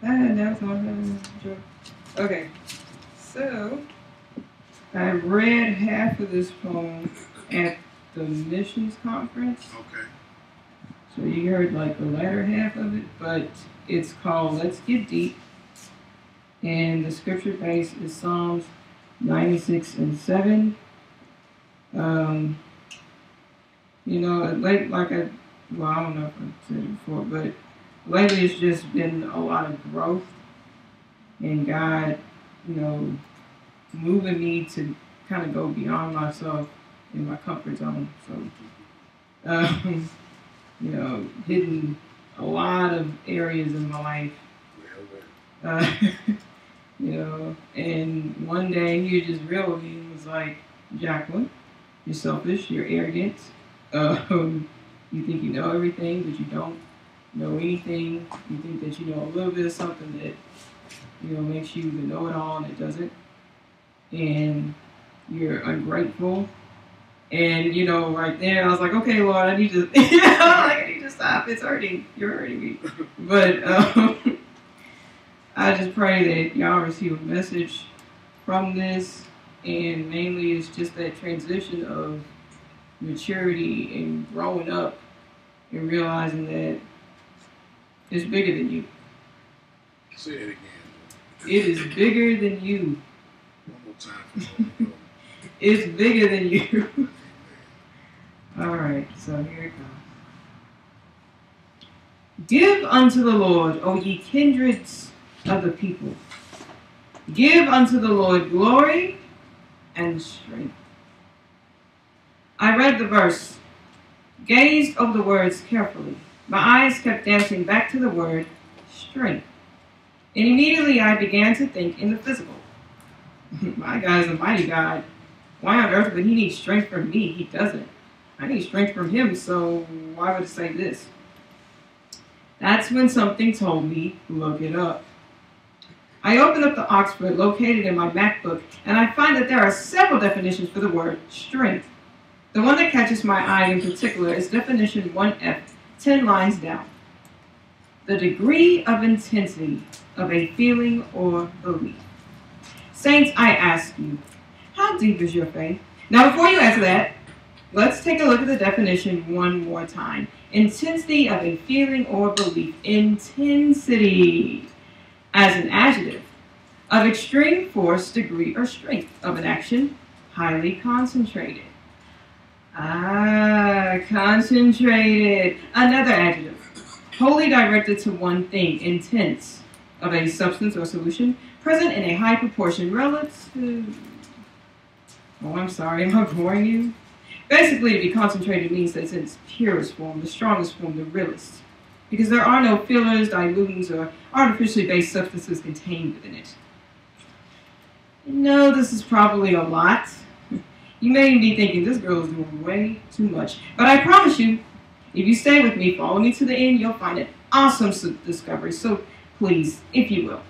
That was okay. So I read half of this poem at the missions conference. Okay. So you heard like the latter half of it, but it's called Let's Get Deep. And the scripture base is Psalms 96 and 7. Um, I don't know if I've said it before, but lately it's just been a lot of growth and God, moving me to kind of go beyond myself in my comfort zone. So, hitting a lot of areas in my life. Uh, and one day he just reeled with me and was like, Jacqueline, you're selfish, you're arrogant. You think you know everything, but you don't know anything. You think that you know a little bit of something that, makes you the know-it-all, and it doesn't. And you're ungrateful. And, right there, I was like, okay, Lord, I need to, I need to stop. It's hurting. You're hurting me. But I just pray that y'all receive a message from this. And mainly it's just that transition of maturity and growing up and realizing that it's bigger than you. Say it again. It is bigger than you. One more time. It's bigger than you. All right, so here it goes. Give unto the Lord, O ye kindreds of the people. Give unto the Lord glory and strength. I read the verse, gazed over the words carefully. My eyes kept dancing back to the word strength. And immediately I began to think in the physical. My God is a mighty God. Why on earth would he need strength from me? He doesn't. I need strength from him, so why would it say this? That's when something told me, look it up. I opened up the Oxford located in my MacBook, and I find that there are several definitions for the word strength. The one that catches my eye in particular is definition 1F, 10 lines down. The degree of intensity of a feeling or belief. Saints, I ask you, how deep is your faith? Now, before you answer that, let's take a look at the definition one more time. Intensity of a feeling or belief. Intensity as an adjective of extreme force, degree, or strength of an action, highly concentrated. Concentrated. Another adjective. Wholly directed to one thing, intense, of a substance or solution, present in a high proportion relative. Oh, I'm sorry, am I boring you? Basically, to be concentrated means that it's in its purest form, the strongest form, the realest. Because there are no fillers, dilutants, or artificially based substances contained within it. No, this is probably a lot. You may be thinking, this girl is doing way too much. But I promise you, if you stay with me, follow me to the end, you'll find an awesome discovery. So please, if you will,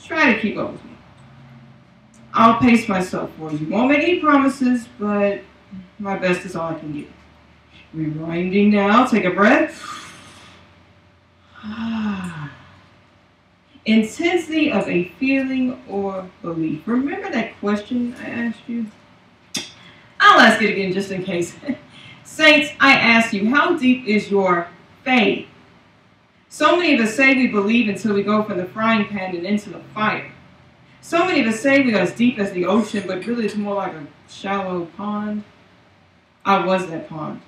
try to keep up with me. I'll pace myself for you. Won't make any promises, but my best is all I can give. Rewinding now. Take a breath. Intensity of a feeling or belief. Remember that question I asked you? I'll ask it again just in case. Saints, I ask you, how deep is your faith? So many of us say we believe until we go from the frying pan and into the fire. So many of us say we are as deep as the ocean, but really it's more like a shallow pond. I was that pond.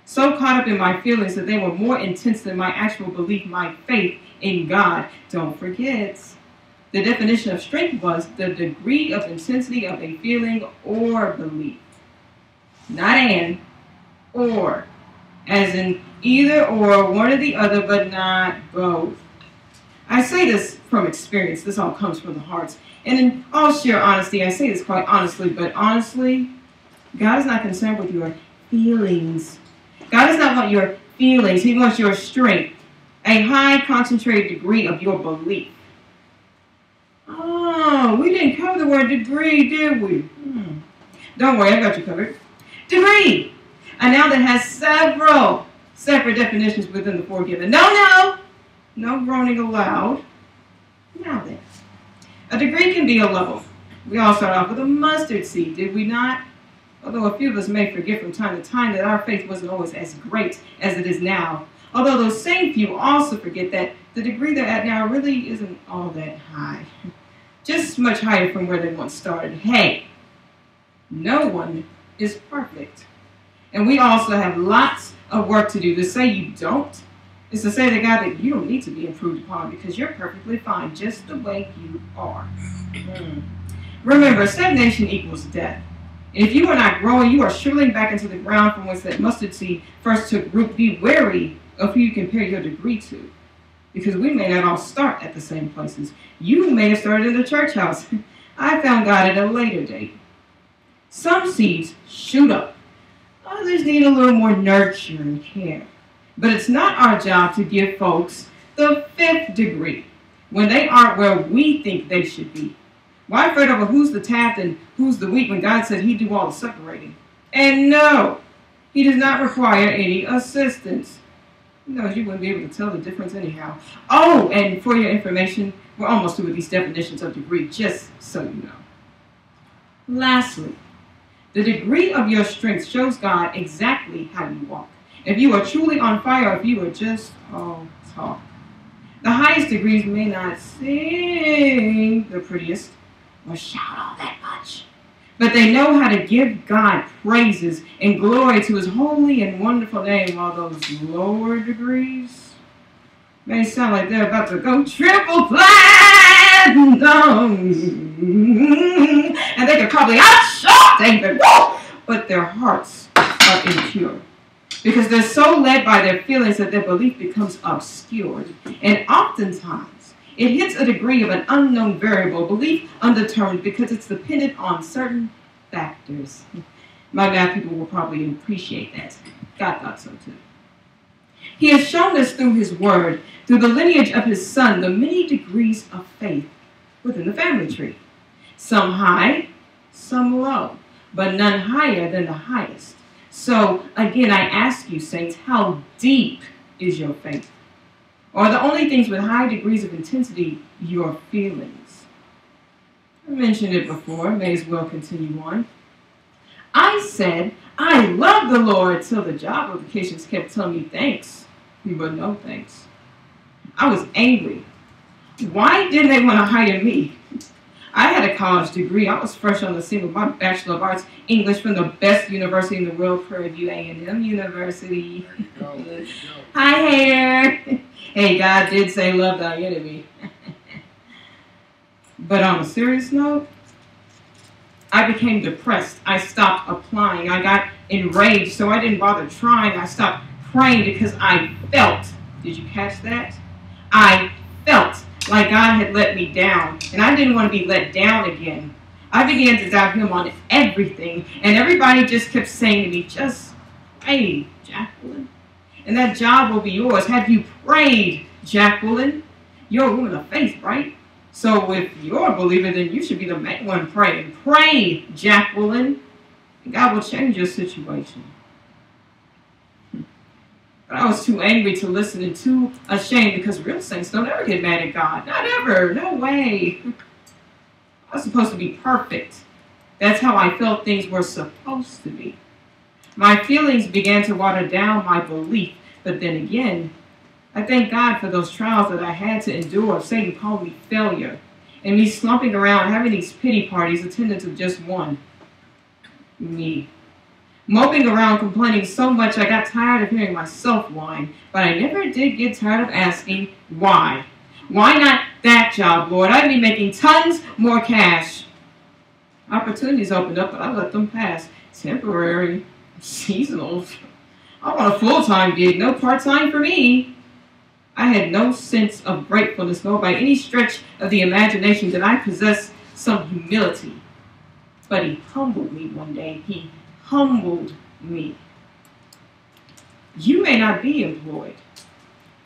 So caught up in my feelings that they were more intense than my actual belief, my faith in God. Don't forget, the definition of strength was the degree of intensity of a feeling or belief. Not and, or. As in either or, one or the other, but not both. I say this from experience. This all comes from the heart. And in all sheer honesty, I say this quite honestly, but honestly, God is not concerned with your feelings. God does not want your feelings. He wants your strength, a high concentrated degree of your belief. Oh, we didn't cover the word degree, did we? Don't worry, I got you covered. Degree, a noun that has several separate definitions within the four given. No groaning aloud. Now then, a degree can be a level. We all start off with a mustard seed, did we not? Although a few of us may forget from time to time that our faith wasn't always as great as it is now. Although those same few also forget that the degree they're at now really isn't all that high. Just much higher from where they once started. Hey, no one is perfect. And we also have lots of work to do. To say you don't is to say to God that you don't need to be improved upon because you're perfectly fine just the way you are. Remember, stagnation equals death. And if you are not growing, you are shriveling back into the ground from whence that mustard seed first took root. Be wary of who you compare your degree to. Because we may not all start at the same places. You may have started in the church house. I found God at a later date. Some seeds shoot up. Others need a little more nurture and care. But it's not our job to give folks the 5th degree when they aren't where we think they should be. Why fret over who's the tapped and who's the weak when God said he'd do all the separating? And no, he does not require any assistance. No, you wouldn't be able to tell the difference anyhow. Oh, and for your information, we're almost through with these definitions of degree, just so you know. Lastly, the degree of your strength shows God exactly how you walk. If you are truly on fire, or if you are just all talk. The highest degrees may not sing the prettiest or shout all that much, but they know how to give God praises and glory to his holy and wonderful name, while those lower degrees may sound like they're about to go triple platinum. And they could probably outshout David, but their hearts are impure. Because they're so led by their feelings that their belief becomes obscured. And oftentimes, it hits a degree of an unknown variable, belief undetermined, because it's dependent on certain factors. My math people will probably appreciate that. God thought so too. He has shown us through his word, through the lineage of his son, the many degrees of faith within the family tree. Some high, some low, but none higher than the highest. So, again, I ask you, saints, how deep is your faith? Or are the only things with high degrees of intensity your feelings? I mentioned it before, may as well continue on. I said, I love the Lord, till the job applications kept telling me thanks, but no thanks. I was angry. Why didn't they want to hire me? I had a college degree. I was fresh on the scene with my Bachelor of Arts English from the best university in the world, Prairie View A&M University. There you go. Hi, hater. Hey, God did say love thy enemy. But on a serious note, I became depressed. I stopped applying. I got enraged, so I didn't bother trying. I stopped praying because I felt. Did you catch that? I felt like God had let me down, and I didn't want to be let down again. I began to doubt him on everything, and everybody just kept saying to me, just pray, Jacqueline, and that job will be yours. Have you prayed, Jacqueline? You're a woman of faith, right? So if you're a believer, then you should be the main one praying. Pray, Jacqueline, and God will change your situation. But I was too angry to listen and too ashamed, because real saints don't ever get mad at God. Not ever. No way. I was supposed to be perfect. That's how I felt things were supposed to be. My feelings began to water down my belief. But then again, I thank God for those trials that I had to endure. Satan called me failure. And me slumping around, having these pity parties, attending to just one. Me. Moping around, complaining so much, I got tired of hearing myself whine. But I never did get tired of asking, why? Why not that job, Lord? I'd be making tons more cash. Opportunities opened up, but I let them pass. Temporary, seasonal. I want a full-time gig, no part-time for me. I had no sense of gratefulness, nor by any stretch of the imagination did I possess some humility. But he humbled me one day. He humbled me. You may not be employed,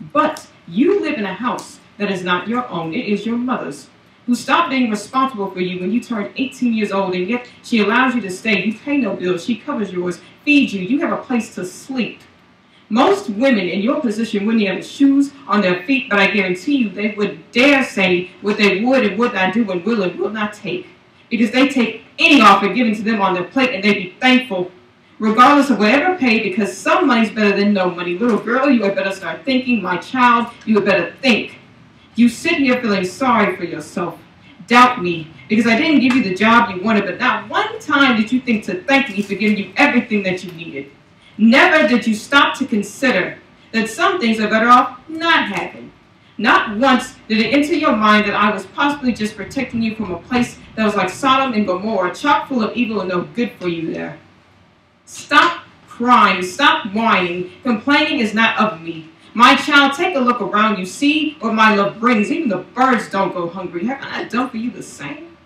but you live in a house that is not your own. It is your mother's, who stopped being responsible for you when you turned 18 years old, and yet she allows you to stay. You pay no bills. She covers yours, feeds you. You have a place to sleep. Most women in your position wouldn't have shoes on their feet, but I guarantee you they would dare say what they would and would not do and will not take. Because they take any offer given to them on their plate and they'd be thankful, regardless of whatever paid, because some money's better than no money. Little girl, you had better start thinking. My child, you had better think. You sit here feeling sorry for yourself. Doubt me, because I didn't give you the job you wanted, but not one time did you think to thank me for giving you everything that you needed. Never did you stop to consider that some things are better off not having. Not once did it enter your mind that I was possibly just protecting you from a place that was like Sodom and Gomorrah, chock full of evil and no good for you there. Stop crying, stop whining. Complaining is not of me. My child, take a look around you. See what my love brings. Even the birds don't go hungry. Haven't I done for you the same?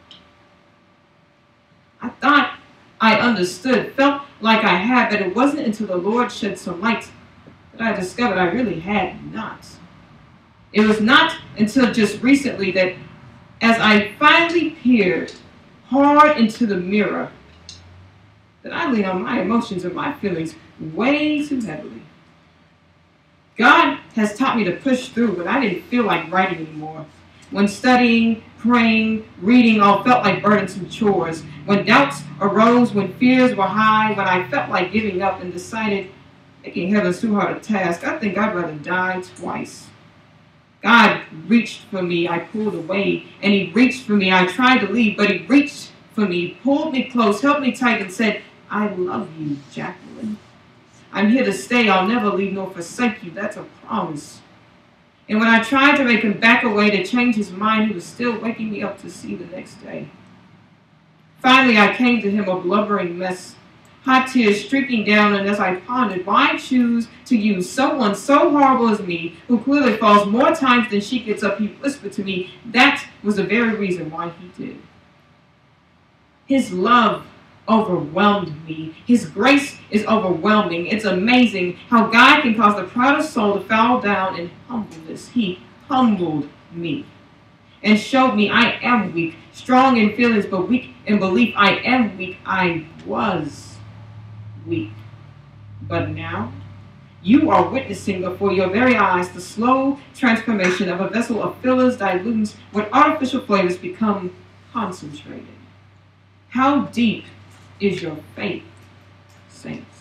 I thought I understood, felt like I had, but it wasn't until the Lord shed some light that I discovered I really had not. It was not until just recently that as I finally peered hard into the mirror that I leaned on my emotions and my feelings way too heavily. God has taught me to push through when I didn't feel like writing anymore. When studying, praying, reading all felt like burdensome chores. When doubts arose, when fears were high, when I felt like giving up and decided making heaven too hard a task. I think I'd rather die twice. God reached for me, I pulled away, and he reached for me. I tried to leave, but he reached for me, pulled me close, held me tight, and said, I love you, Jacqueline. I'm here to stay. I'll never leave nor forsake you. That's a promise. And when I tried to make him back away to change his mind, he was still waking me up to see the next day. Finally, I came to him a blubbering mess, hot tears streaking down, and as I pondered, why choose to use someone so horrible as me, who clearly falls more times than she gets up, he whispered to me, that was the very reason why he did. His love overwhelmed me. His grace is overwhelming. It's amazing how God can cause the proudest soul to fall down in humbleness. He humbled me and showed me I am weak, strong in feelings, but weak in belief. I am weak. I was weak. But now, you are witnessing before your very eyes the slow transformation of a vessel of fillers, dilutants, with artificial flavors become concentrated. How deep is your faith, saints?